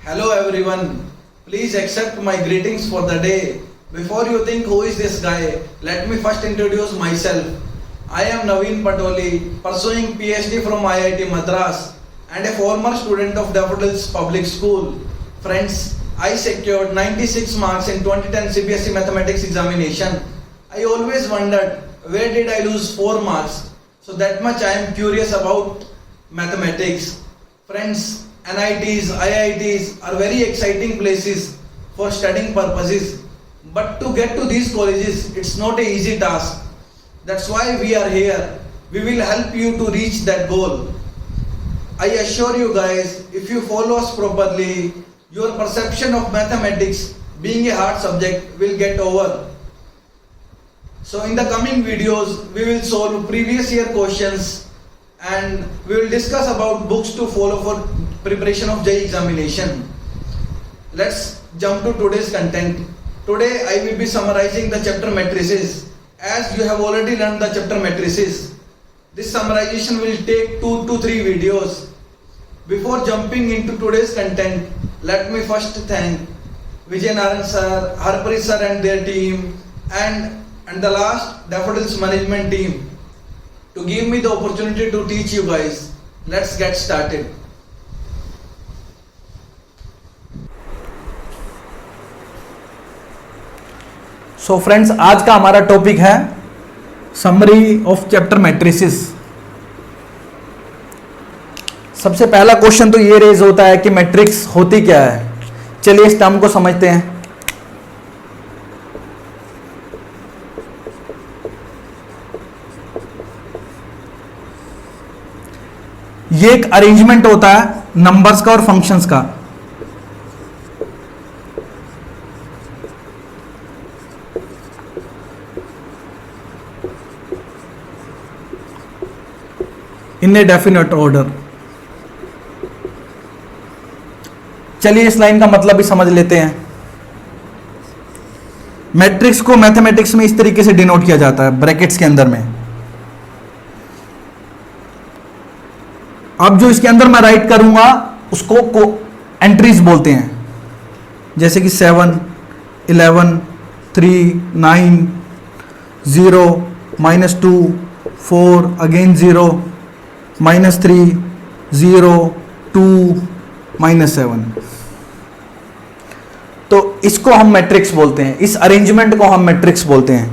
Hello everyone, please accept my greetings for the day. Before you think who is this guy, let me first introduce myself. I am Naveen Patoli, pursuing PhD from IIT Madras and a former student of Daffodils Public School. Friends, I secured 96 marks in 2010 CBSE Mathematics examination. I always wondered where did I lose 4 marks? So that much I am curious about mathematics. Friends, NITs, IITs are very exciting places for studying purposes. But to get to these colleges, it's not an easy task. That's why we are here. We will help you to reach that goal. I assure you guys, if you follow us properly, your perception of mathematics being a hard subject will get over. So in the coming videos, we will solve previous year questions and we will discuss about books to follow for preparation of JEE examination. Let's jump to today's content. Today I will be summarizing the chapter matrices. As you have already learned the chapter matrices, this summarization will take 2 to 3 videos. Before jumping into today's content, let me first thank Vijay Naran sir, Harpreet sir and their team and the last Daffodils management team to give me the opportunity to teach you guys. Let's get started. So friends, आज का हमारा topic है summary of chapter matrices. सबसे पहला question तो ये raise होता है कि मैट्रिक्स होती क्या है। चलिए इस टर्म को समझते हैं। ये एक अरेंजमेंट होता है नंबर्स का और फंक्शंस का। इन ए डेफिनेट ऑर्डर। चलिए इस लाइन का मतलब भी समझ लेते हैं। मैट्रिक्स को मैथमेटिक्स में इस तरीके से डिनोट किया जाता है ब्रैकेट्स के अंदर में। अब जो इसके अंदर मैं राइट करूंगा उसको एंट्रीज बोलते हैं, जैसे कि 7, 11, 3, 9, 0, -2, 4, अगेन 0, -3, 0, 2, -7। तो इसको हम मैट्रिक्स बोलते हैं। इस अरेंजमेंट को हम मैट्रिक्स बोलते हैं।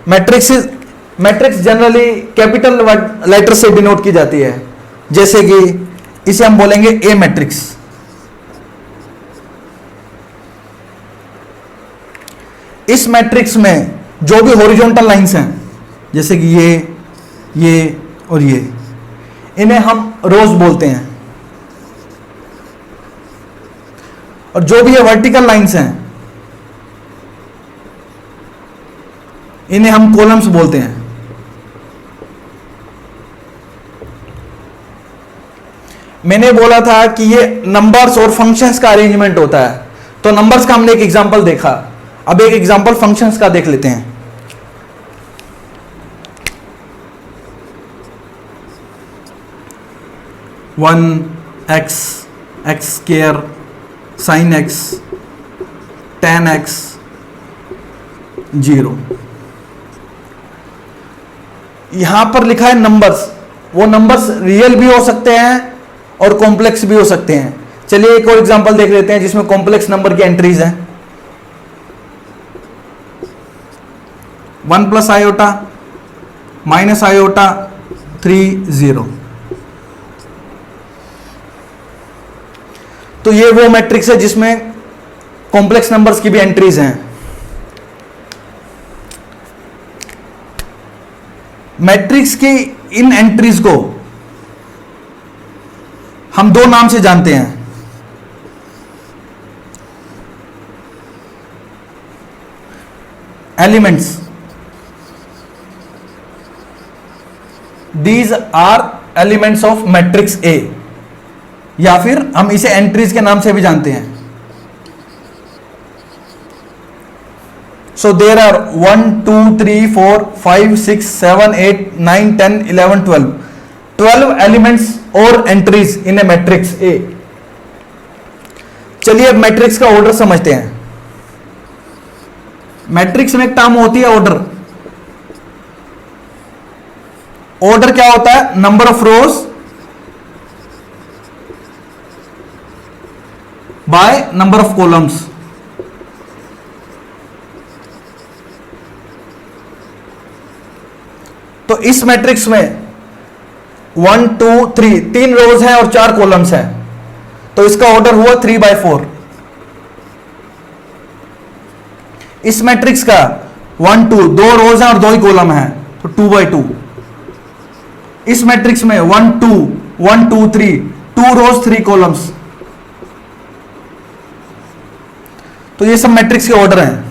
मैट्रिक्स जनरली कैपिटल लेटर से डिनोट की जाती है, जैसे कि इसे हम बोलेंगे ए मैट्रिक्स। इस मैट्रिक्स में जो भी हॉरिजॉन्टल लाइंस हैं, जैसे कि ये और ये, इन्हें हम रोज बोलते हैं। और जो भी ये वर्टिकल लाइंस हैं, इन्हें हम कॉलम्स बोलते हैं। मैंने बोला था कि ये नंबर्स और फंक्शंस का अरेंजमेंट होता है, तो नंबर्स का हमने एक एग्जांपल देखा। अब एक एग्जांपल फंक्शंस का देख लेते हैं। One x, x square, sine x, tan x, 0। यहां पर लिखा है नंबर्स। वो नंबर्स रियल भी हो सकते हैं और कॉम्प्लेक्स भी हो सकते हैं। चलिए एक और एग्जांपल देख लेते हैं जिसमें कॉम्प्लेक्स नंबर की एंट्रीज हैं। 1 + आयोटा, - आयोटा, 3, 0। तो ये वो मैट्रिक्स है जिसमें कॉम्प्लेक्स नंबर्स की भी एंट्रीज हैं। मैट्रिक्स की इन एंट्रीज को हम 2 नाम से जानते हैं। Elements, these are elements of matrix A, या फिर हम इसे एंट्रीज के नाम से भी जानते हैं। सो देयर आर 1, 2, 3, 4, 5, 6, 7, 8, 9, 10, 11, 12 एलिमेंट्स और entries in a matrix A. चलिए अब मैट्रिक्स का ऑर्डर समझते हैं। मैट्रिक्स में एक टर्म होती है ऑर्डर। ऑर्डर क्या होता है? Number of rose by number of columns. तो इस मैट्रिक्स में 1 2 3 3 रोज हैं और 4 कॉलम्स हैं, तो इसका ऑर्डर हुआ 3/4। इस मैट्रिक्स का 1 2 2 रोज हैं और 2 ही कॉलम हैं, तो 2/2। इस मैट्रिक्स में 1 2 1 2 3 2 रोज 3 कॉलम्स। तो ये सब मैट्रिक्स के ऑर्डर हैं।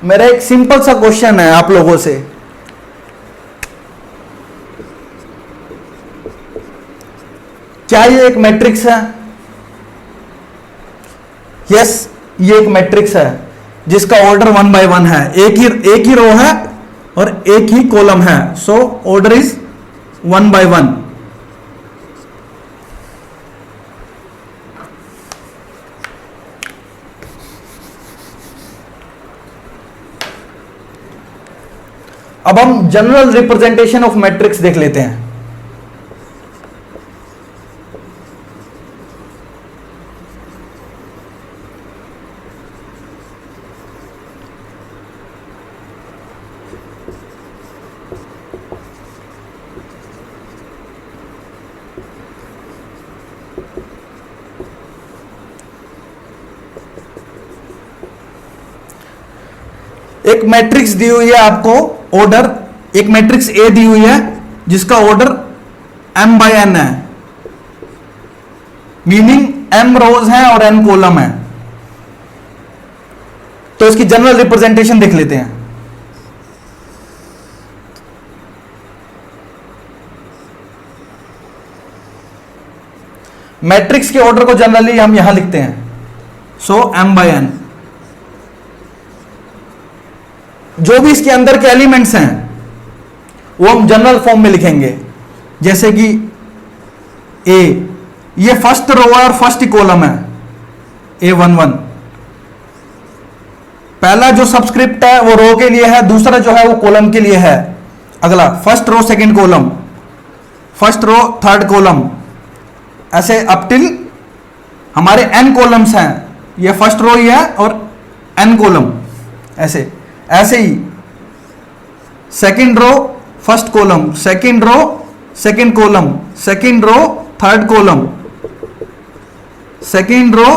मेरा एक सिंपल सा क्वेश्चन है आप लोगों से, क्या ये एक मैट्रिक्स है? यस, ये एक मैट्रिक्स है जिसका ऑर्डर 1 by 1 है। एक ही रो है और एक ही कॉलम है, सो ऑर्डर इज 1 by 1। अब हम जनरल रिप्रेजेंटेशन ऑफ मैट्रिक्स देख लेते हैं। एक मैट्रिक्स दी हुई है आपको, ऑर्डर, एक मैट्रिक्स ए दी हुई है जिसका ऑर्डर m by n है, मीनिंग m रोज है और n कॉलम है। तो इसकी जनरल रिप्रेजेंटेशन देख लेते हैं। मैट्रिक्स के ऑर्डर को जनरली हम यहां लिखते हैं, सो m by n। जो भी इसके अंदर के एलिमेंट्स हैं वो हम जनरल फॉर्म में लिखेंगे, जैसे कि ए, ये फर्स्ट रो है और फर्स्ट कॉलम है, A11। पहला जो सबस्क्रिप्ट है वो रो के लिए है, दूसरा जो है वो कॉलम के लिए है। अगला first row second column, first row third column, ऐसे अप टिल हमारे n कॉलम्स हैं। ये फर्स्ट रो ही है और n कॉलम, ऐसे ऐसे ही second row first column, second row second column, second row third column, second row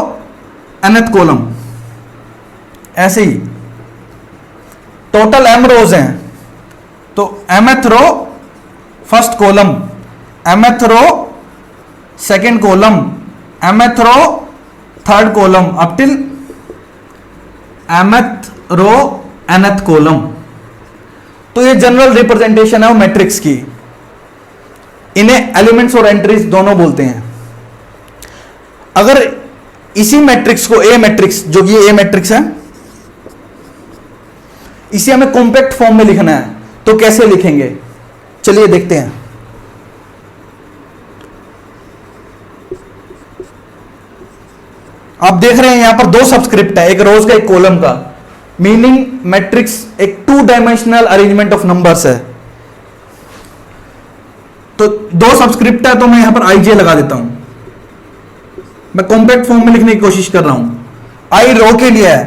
nth column, ऐसे ही टोटल m रोज हैं। तो mth row first column, mth row second column, mth row third column, up till mth row nth column. तो ये general representation है matrix की। इन्हें elements और एंट्रीज दोनों बोलते हैं। अगर इसी मैट्रिक्स को ए मैट्रिक्स, जो कि ए मैट्रिक्स है, इसे हमें कॉम्पैक्ट फॉर्म में लिखना है, तो कैसे लिखेंगे? चलिए देखते हैं। आप देख रहे हैं यहां पर 2 सबस्क्रिप्ट है, एक रोज का एक कॉलम का, मीनिंग मैट्रिक्स एक 2 डायमेंशनल अरेंजमेंट ऑफ नंबर्स है। तो 2 सबस्क्रिप्ट है, तो मैं यहां पर IJ लगा देता हूं। मैं कॉम्पैक्ट फॉर्म में लिखने की कोशिश कर रहा हूं। I रो के लिए है,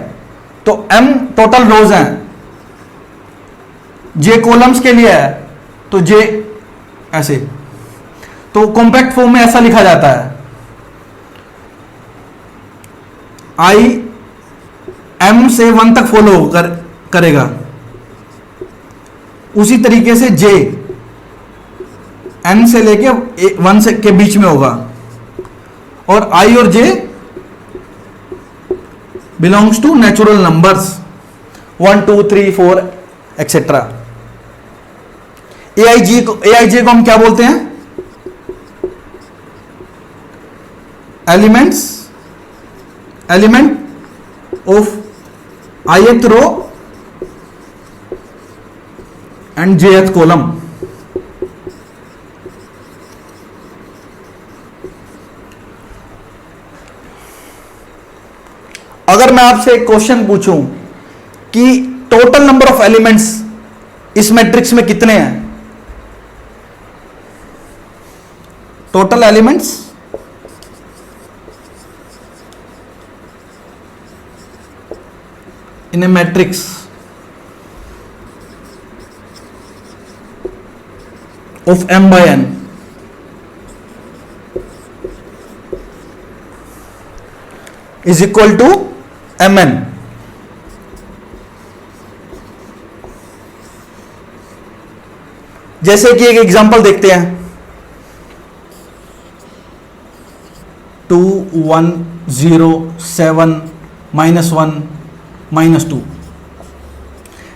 तो M टोटल रोज हैं। J कॉलम्स के लिए है, तो J ऐसे। तो कॉम्पैक्ट फॉर्म में ऐसा लिखा जाता है, I M से 1 तक फॉलो करेगा, उसी तरीके से J N से लेके 1 से के बीच में होगा, और I और J belongs to natural numbers. 1 2 3 4 etcetera. AIJ को हम क्या बोलते हैं? Element of ith row and jth column. अगर मैं आपसे एक क्वेश्चन पूछूं कि टोटल नंबर ऑफ एलिमेंट्स इस मैट्रिक्स में कितने हैं? Total elements in a matrix of m by n is equal to mn। जैसे कि एक एग्जांपल देखते हैं, 2 1 0 7 -1 -2।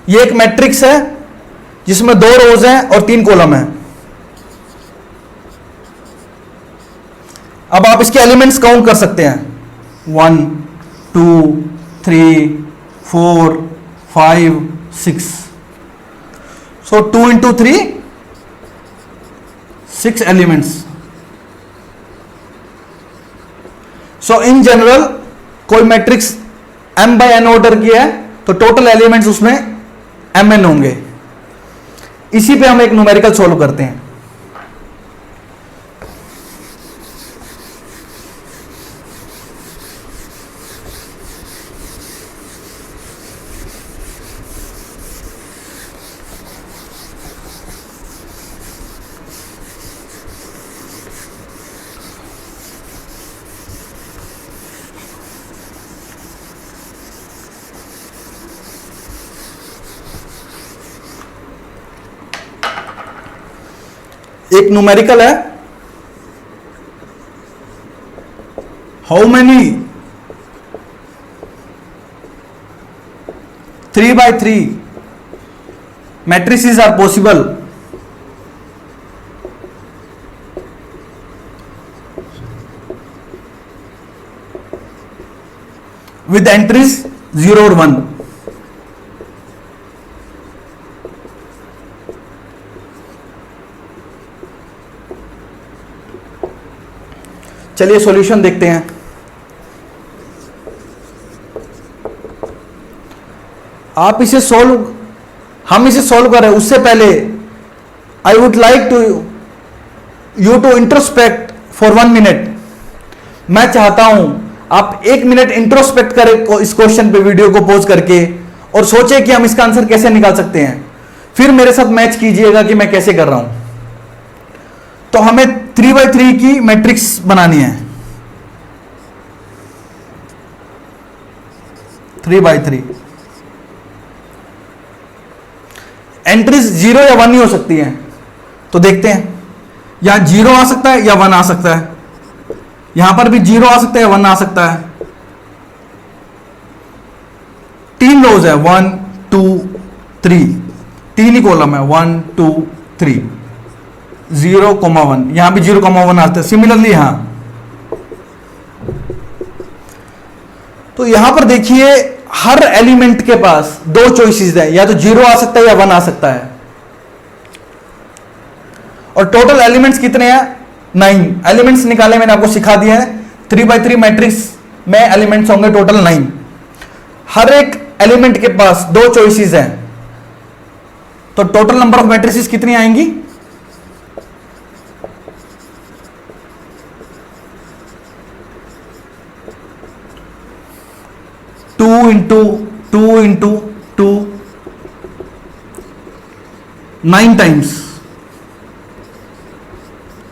ये एक मैट्रिक्स है जिसमें 2 रोज हैं और 3 कॉलम हैं। अब आप इसके एलिमेंट्स काउंट कर सकते हैं, 1 2 3 4 5 6। So 2 into 3 6 elements. So in general कोई matrix m by n order की है तो टोटल एलिमेंट्स उसमें mn होंगे। इसी पे हम एक न्यूमेरिकल सॉल्व करते हैं। एक न्यूमेरिकल है, how many 3 by 3 matrices are possible with entries 0 or 1। चलिए सॉल्यूशन देखते हैं। आप इसे हम इसे सॉल्व कर रहे हैं, उससे पहले I would like to you to introspect for 1 minute. मैं चाहता हूं आप 1 मिनट इंट्रोस्पेक्ट करें इस क्वेश्चन पे, वीडियो को पॉज करके, और सोचें कि हम इसका आंसर कैसे निकाल सकते हैं। फिर मेरे साथ मैच कीजिएगा कि मैं कैसे कर रहा हूं। तो हमें 3 by 3 की मैट्रिक्स बनानी है। 3 by 3 एंट्रीज 0 या 1 ही हो सकती हैं। तो देखते हैं, यहां 0 आ सकता है या 1 आ सकता है, यहां पर भी 0 आ सकता है या 1 आ सकता है। 3 रोज है, 1 2 3, 3 ही कॉलम है, 1 2 3, 0, 1। यहां भी 0, 1 आते हैं। सिमिलरली यहां, तो यहां पर देखिए हर एलिमेंट के पास 2 चॉइसेस है, या तो 0 आ सकता है या 1 आ सकता है। और टोटल एलिमेंट्स कितने हैं? 9 एलिमेंट्स निकाले मैंने आपको सिखा दिया है। 3 by 3 मैट्रिक्स में एलिमेंट्स होंगे टोटल 9। हर एक एलिमेंट के पास 2 चॉइसेस हैं, तो टोटल नंबर ऑफ मैट्रिसेस कितनी आएंगी? 2 into 2 into 2, 9 टाइम्स,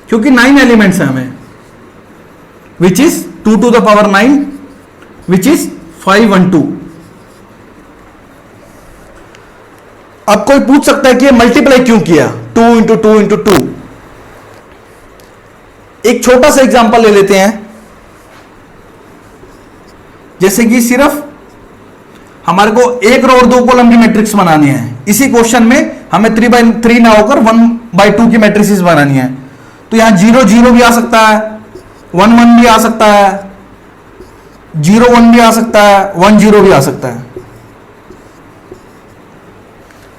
क्योंकि 9 एलिमेंट्स हैं हमें, which is 2 to the power 9, which is 512। अब कोई पूछ सकता है कि ये मल्टीप्लाई क्यों किया, 2 into 2 into 2। एक छोटा सा एग्जांपल ले लेते हैं, जैसे कि सिर्फ हमारे को एक रो और 2 कॉलम की मैट्रिक्स बनानी है। इसी क्वेश्चन में हमें 3/3 ना होकर 1/2 की मैट्रिक्स बनानी है। तो यहां 0 0 भी आ सकता है, 1 1 भी आ सकता है, 0 1 भी आ सकता है, 1 0 भी आ सकता है।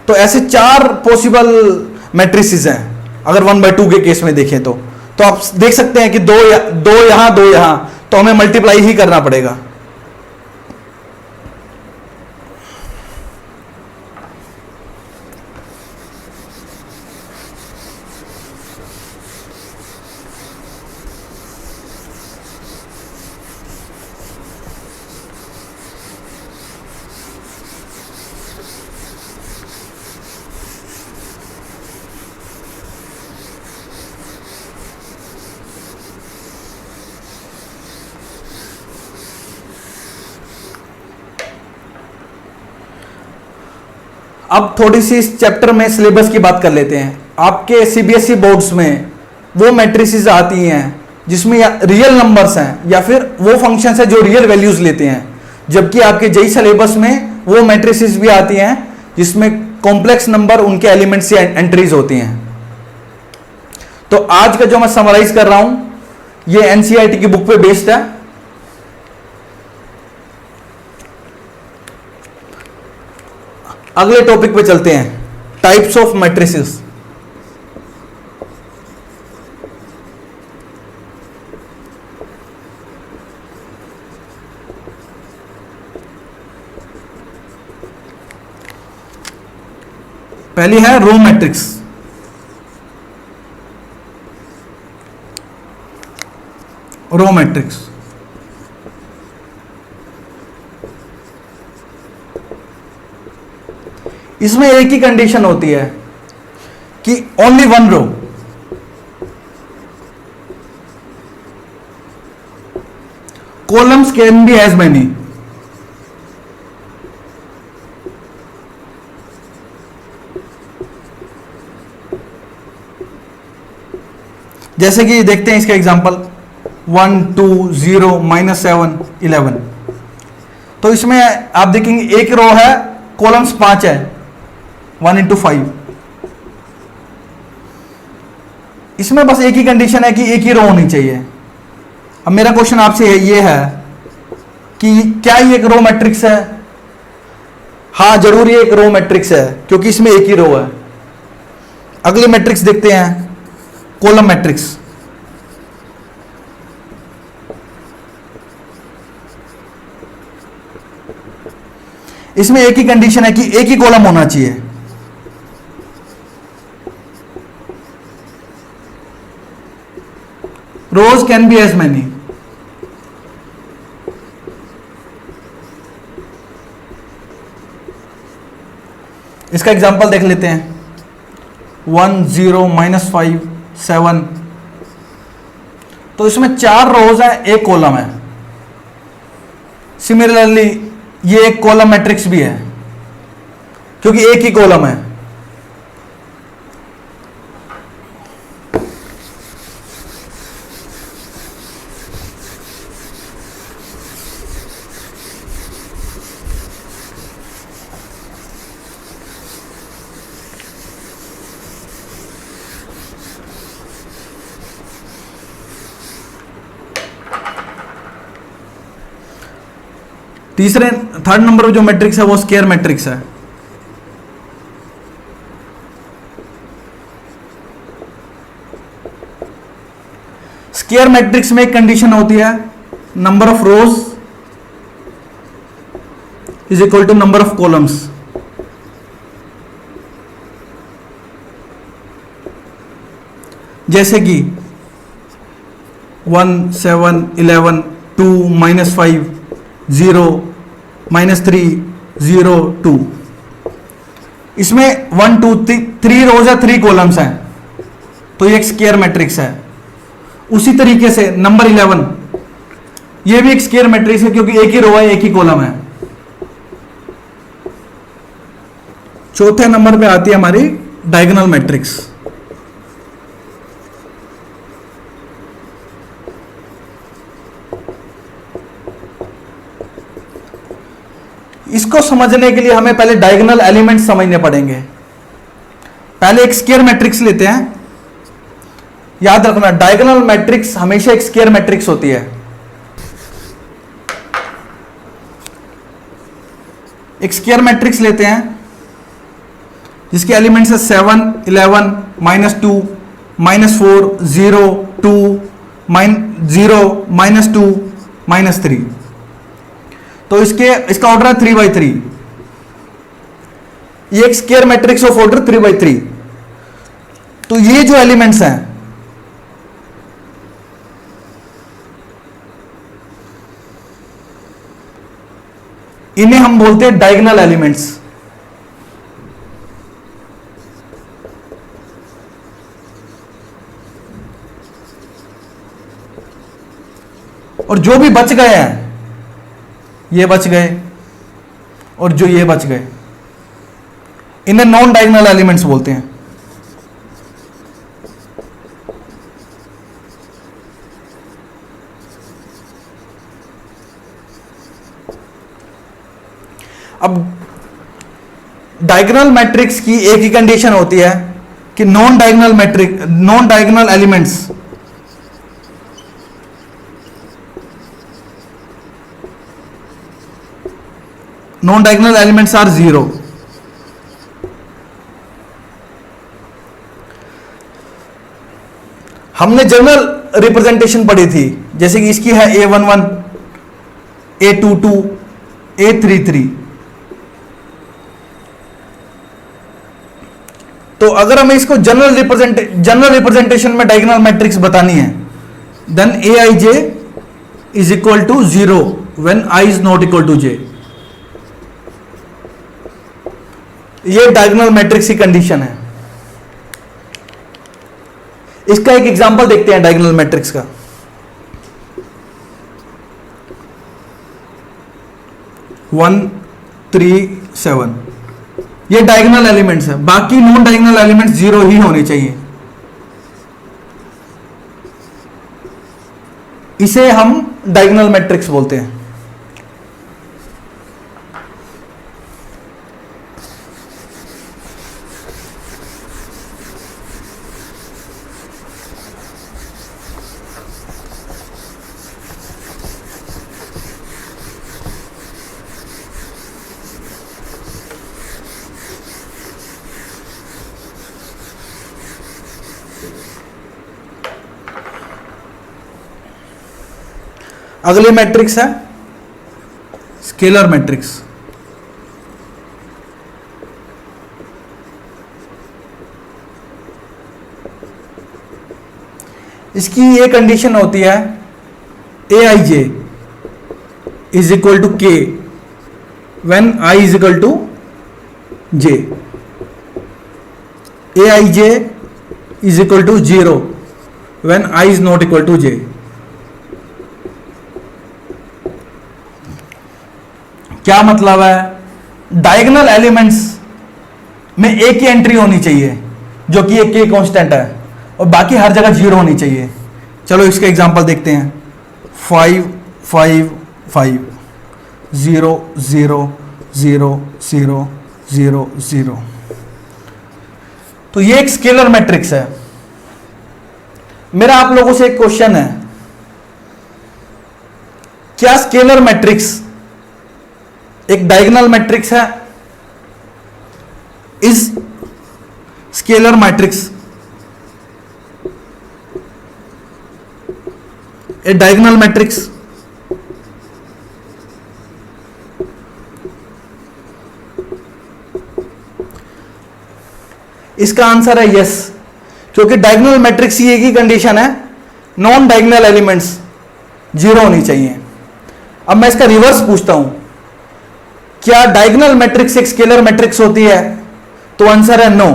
तो ऐसे 4 पॉसिबल मैट्रिसेस हैं अगर 1/2 के केस में देखें तो आप देख सकते हैं कि दो यहां 2 यहां, तो हमें मल्टीप्लाई ही करना पड़ेगा। अब थोड़ी सी इस चैप्टर में सिलेबस की बात कर लेते हैं। आपके सीबीएसई बोर्ड्स में वो मैट्रिसेस आती हैं जिसमें रियल नंबर्स हैं या फिर वो फंक्शंस हैं जो रियल वैल्यूज लेते हैं, जबकि आपके जेई सिलेबस में वो मैट्रिसेस भी आती हैं जिसमें कॉम्प्लेक्स नंबर उनके एलिमेंट से एंट्रीज होती हैं। तो आज का जो मैं समराइज कर रहा हूं ये एनसीईआरटी की बुक पे बेस्ड है। अगले टॉपिक पे चलते हैं, टाइप्स ऑफ मैट्रिसेस। पहली है रो मैट्रिक्स। रो मैट्रिक्स इसमें एक ही कंडीशन होती है कि only 1 row. Columns can be as many. जैसे कि देखते हैं इसका एग्जांपल 1 2 0 -7 11। तो इसमें आप देखेंगे एक रो है, कॉलम्स 5 है, 1 × 5। इसमें बस एक ही कंडीशन है कि एक ही रो होनी चाहिए। अब मेरा क्वेश्चन आपसे ये है कि क्या ये एक रो मैट्रिक्स है? हाँ, जरूर ये एक रो मैट्रिक्स है क्योंकि इसमें एक ही रो है। अगली मैट्रिक्स देखते हैं, कॉलम मैट्रिक्स। इसमें एक ही कंडीशन है कि एक ही कॉलम होना चाहिए। रोज कैन बी एज मैनी। इसका एग्जांपल देख लेते हैं, 1 0 -5 7। तो इसमें 4 रोज है, एक कॉलम है। सिमिलरली ये एक कॉलम मैट्रिक्स भी है क्योंकि एक ही कॉलम है। थर्ड नंबर पे जो मैट्रिक्स है वो स्क्वायर मैट्रिक्स है। स्क्वायर मैट्रिक्स में एक कंडीशन होती है, number of rows is equal to number of columns. जैसे कि 1 7 11 2 -5 0 -3 0 2। इसमें 1 2 3 रोज है, 3 कॉलम्स हैं, तो ये एक स्क्वायर मैट्रिक्स है। उसी तरीके से नंबर 11 ये भी एक स्क्वायर मैट्रिक्स है क्योंकि एक ही रो है, एक ही कॉलम है। चौथे नंबर पे आती है हमारी डायगोनल मैट्रिक्स। इस इसको समझने के लिए हमें पहले डायगोनल एलिमेंट समझने पड़ेंगे। पहले एक स्क्वायर मैट्रिक्स लेते हैं। याद रखना, डायगोनल मैट्रिक्स हमेशा एक स्क्वायर मैट्रिक्स होती है। एक स्क्वायर मैट्रिक्स लेते हैं जिसके एलिमेंट्स है 7, 11, -2, -4, 0, 2, -0, -2, -3। तो इसका ऑर्डर है 3/3। ये एक स्क्वायर मैट्रिक्स ऑफ ऑर्डर 3/3। तो ये जो एलिमेंट्स हैं, इन्हें हम बोलते हैं डायगोनल एलिमेंट्स। और जो भी बच गए हैं, ये बच गए और जो ये बच गए, इन्हें नॉन डायगोनल एलिमेंट्स बोलते हैं। अब डायगोनल मैट्रिक्स की एक ही कंडीशन होती है कि नॉन डायगोनल एलिमेंट्स आर 0। हमने जनरल रिप्रेजेंटेशन पढ़ी थी, जैसे कि इसकी है A11, A22, A33। तो अगर हमें इसको जनरल रिप्रेजेंटेशन में डायगोनल मैट्रिक्स बतानी है, then Aij is equal to 0 when I is not equal to j। ये डायगोनल मैट्रिक्स की कंडीशन है। इसका एक एग्जांपल देखते हैं डायगोनल मैट्रिक्स का। 1, 3, 7 ये डायगोनल एलिमेंट्स है। बाकी नॉन डायगोनल एलिमेंट्स 0 ही होने चाहिए। इसे हम डायगोनल मैट्रिक्स बोलते हैं। अगली मैट्रिक्स है स्केलर मैट्रिक्स। इसकी ये कंडीशन होती है Aij is equal to k when I is equal to j। Aij is equal to 0 when I is not equal to j। क्या मतलब है? डायगोनल एलिमेंट्स में एक ही एंट्री होनी चाहिए जो कि एक के कांस्टेंट है और बाकी हर जगह 0 होनी चाहिए। चलो इसका एग्जांपल देखते हैं। 5, 5, 5, 0, 0, 0, 0, 0, 0। तो ये एक स्केलर मैट्रिक्स है। मेरा आप लोगों से एक क्वेश्चन है, क्या स्केलर मैट्रिक्स एक डायगोनल मैट्रिक्स है? Is scalar matrix A diagonal matrix? इसका आंसर है यस, क्योंकि डायगोनल मैट्रिक्स की एक ही कंडीशन है, नॉन डायगोनल एलिमेंट्स 0 होनी चाहिए। अब मैं इसका रिवर्स पूछता हूं, क्या डायगोनल मैट्रिक्स एक स्केलर मैट्रिक्स होती है? तो आंसर है नो।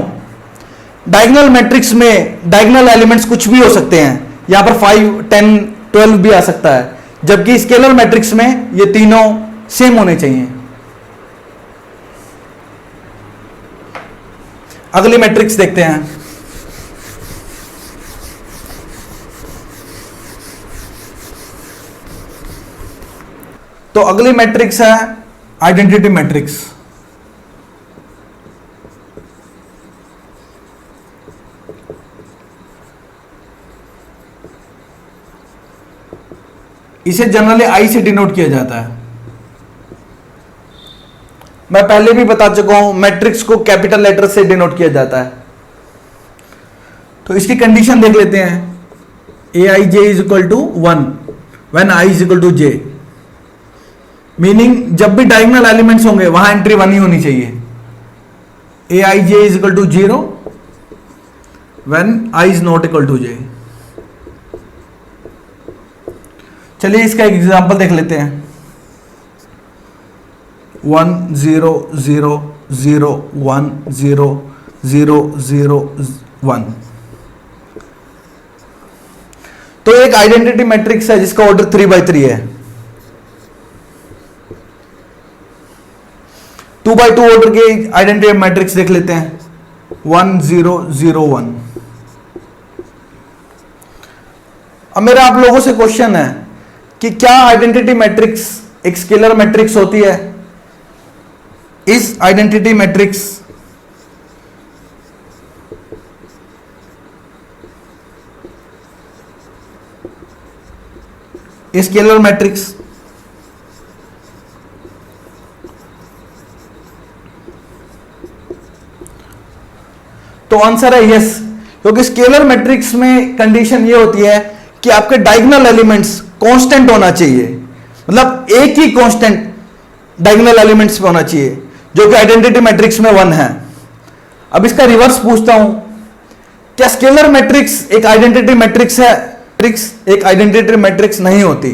डायगोनल मैट्रिक्स में डायगोनल एलिमेंट्स कुछ भी हो सकते हैं, यहां पर 5, 10, 12 भी आ सकता है, जबकि स्केलर मैट्रिक्स में ये तीनों सेम होने चाहिए। अगली मैट्रिक्स देखते हैं। तो अगली मैट्रिक्स है आइडेंटिटी मैट्रिक्स। इसे जनरली आई से डिनोट किया जाता है। मैं पहले भी बता चुका हूं, मैट्रिक्स को कैपिटल लेटर से डिनोट किया जाता है। तो इसकी कंडीशन देख लेते हैं। A I J is equal to 1 when I is equal to J, meaning जब भी डायगोनल एलिमेंट्स होंगे वहां एंट्री 1 ही होनी चाहिए। A I J is equal to 0 when I is not equal to J. चलिए इसका एक एग्जांपल देख लेते हैं। 1 0 0 0 1 0 0 0 1। तो एक आइडेंटिटी मैट्रिक्स है जिसका ऑर्डर 3x3 है। 2x2 ऑर्डर के आइडेंटिटी मैट्रिक्स देख लेते हैं। 1 0 0 1। अब मेरा आप लोगों से क्वेश्चन है कि क्या आइडेंटिटी मैट्रिक्स एक स्केलर मैट्रिक्स होती है? इस आइडेंटिटी मैट्रिक्स स्केलर मैट्रिक्स तो आंसर है यस, क्योंकि स्केलर मैट्रिक्स में कंडीशन ये होती है कि आपके डायगोनल एलिमेंट्स कांस्टेंट होना चाहिए, मतलब एक ही कांस्टेंट डायगोनल एलिमेंट्स पे होना चाहिए, जो कि आइडेंटिटी मैट्रिक्स में 1 है। अब इसका रिवर्स पूछता हूं, क्या स्केलर मैट्रिक्स एक आइडेंटिटी मैट्रिक्स है? मैट्रिक्स एक आइडेंटिटी मैट्रिक्स नहीं होती।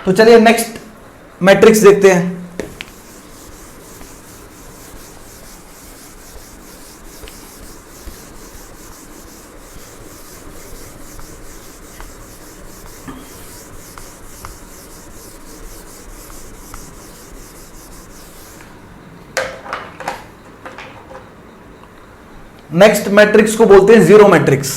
तो चलिए नेक्स्ट मैट्रिक्स देखते हैं। नेक्स्ट मैट्रिक्स को बोलते हैं जीरो मैट्रिक्स।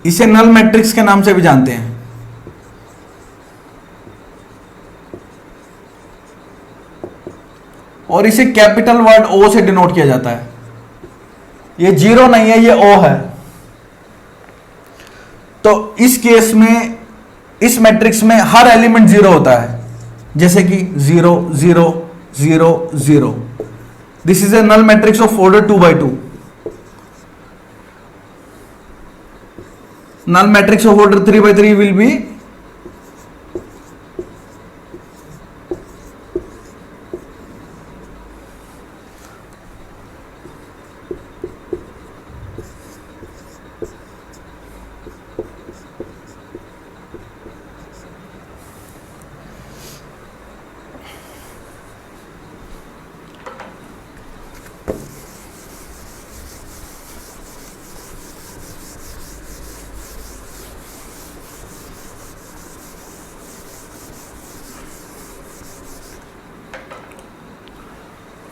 इसे नल मैट्रिक्स के नाम से भी जानते हैं। और इसे कैपिटल वर्ड ओ से डिनोट किया जाता है। ये जीरो नहीं है, ये ओ है। तो इस केस में इस मैट्रिक्स में हर एलिमेंट जीरो होता है, जैसे कि 0 0 0 0। This is a null matrix of order 2x2। null matrix of order 3x3 will be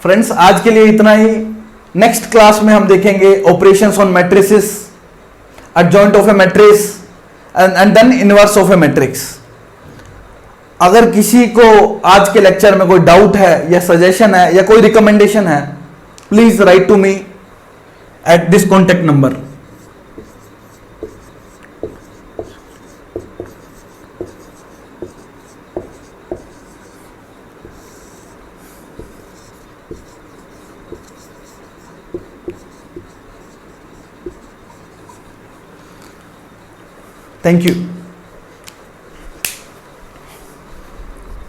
friends, आज के लिए इतना ही। नेक्स्ट क्लास में हम देखेंगे operations on matrices, adjoint of a matrix and then inverse of a matrix. अगर किसी को आज के लेक्चर में कोई डाउट है या सजेशन है या कोई रिकमेंडेशन है, please write to me at this contact number. Thank you.